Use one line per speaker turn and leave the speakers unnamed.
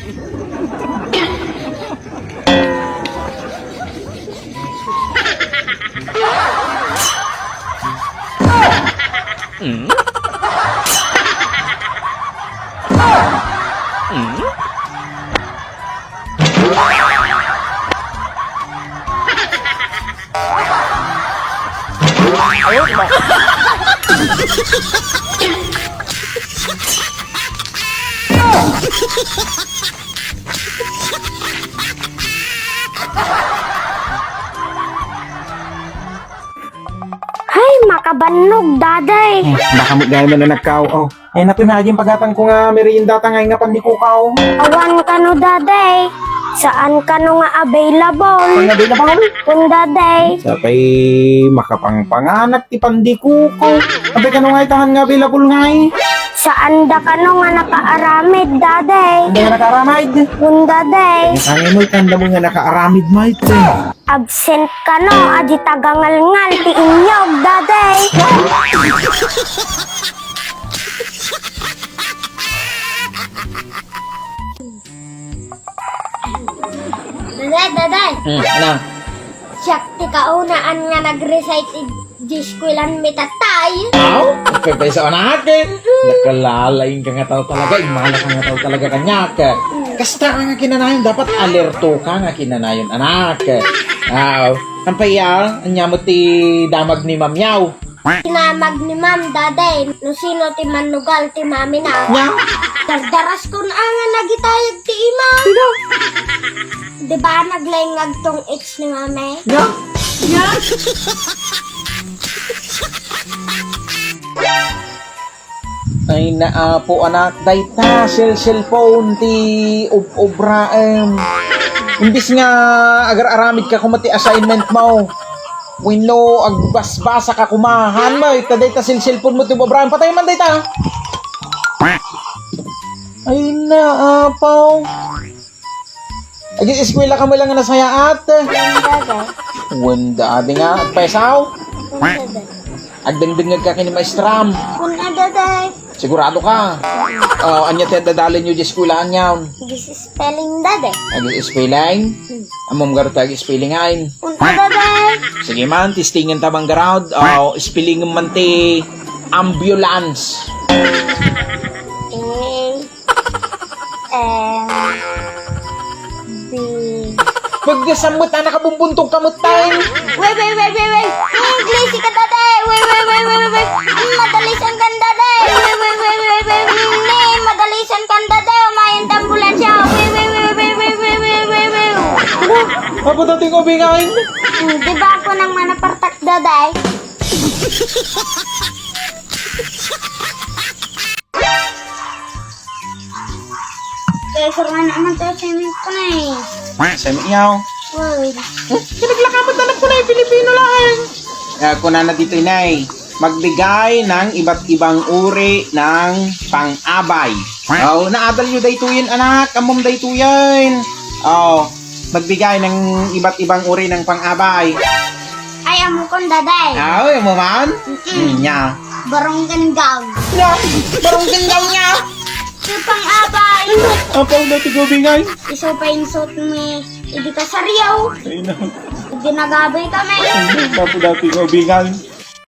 Hay, makabanog, daday.
Baka mo gaya man na nagkaw. Oh. Eh, napinaging pagatan ko nga merienda tangay nga pandikukaw.
Awan ka no, daday. Saan ka no nga available?
Ang nabi na ba?
Kung daday.
Sapay makapangpanganak ti pandikukaw. Sabi ka nung nga itahan nga available nga eh.
Saan da ka no nga nakaaramid, daday?
Hindi nga nakaaramid.
Kung daday.
Ang mo tanda mo nga nakaaramid mait eh.
Absent ka no, adi tagangal-ngal ti inyog, daday. Daday.
Ano?
Siyak ti kaunaan nga nag-recite di skwilan mitatay.
Aw? Pwede sa anak eh. Nakalalain ka nga tao talaga. Imala ka nga tao talaga kanyak. Kasta nga kinanayon. Dapat alerto ka nga kinanayon anak. Aw. Kampaya, anya mo ti damag ni Ma'am Yaw.
Tinamag ni Ma'am, daday. No sino ti manugal ti mami na.
Yaw?
Dardaras ko na nga nagitayag ti ima. Diba naglayngag tong itch ni mami?
Yaw? Ay naapo anak. Dayta, cellphone ti obra imbis nga agar-aramid ka kumati assignment mo. Wino agbasbasa ka kumahan mo. Ita dayta cellphone mo ti obra. Patay man dayta. Ay naapaw. Agi eskwela ka mo lang nga nasayaat.
Daday.
Wanda adi nga agpesaw.
Daday.
Agdengdengag ka kini maestram.
Kuna, daday.
Sigurado ka. Anya tayo dadalhin nyo di eskwelahan yawn.
This is spelling, daday.
Ag-spelling? Amom garo tayo spellingain.
Kuna, daday.
Sige man, testingan tamang garod. Spelling man ti ambulance.
B.
Pagkasamot na nakabubuntong kamot tayo.
Wait. English ka, daday. Wait. Madalisan kan, daday. Wait. Madalisan kan, daday. Umayan ambulansya. Wait.
Apa dating ubingain?
Di ba ako nang manapartak, daday? Kaya sarang naman tayo sa imin ko na eh.
Sa iyaw.
Wait.
Pinaglakamot na po na yung Pilipino lang. Kuna na dito inay. Magbigay ng iba't ibang uri ng pang-abay. Naadal nyo daytuyin anak. Amom daytuyin. Magbigay ng iba't ibang uri ng pang-abay.
Ay, amo kong daday.
Yung mo man? Nya.
Barong ganggang.
Barong gandang niya.
Supang abay.
Apaw na tigubingay.
Iso pa yung suot ni Idi ka sa riyaw.
Ay na.
Hindi nagabay kami.
Apo na tigubingay.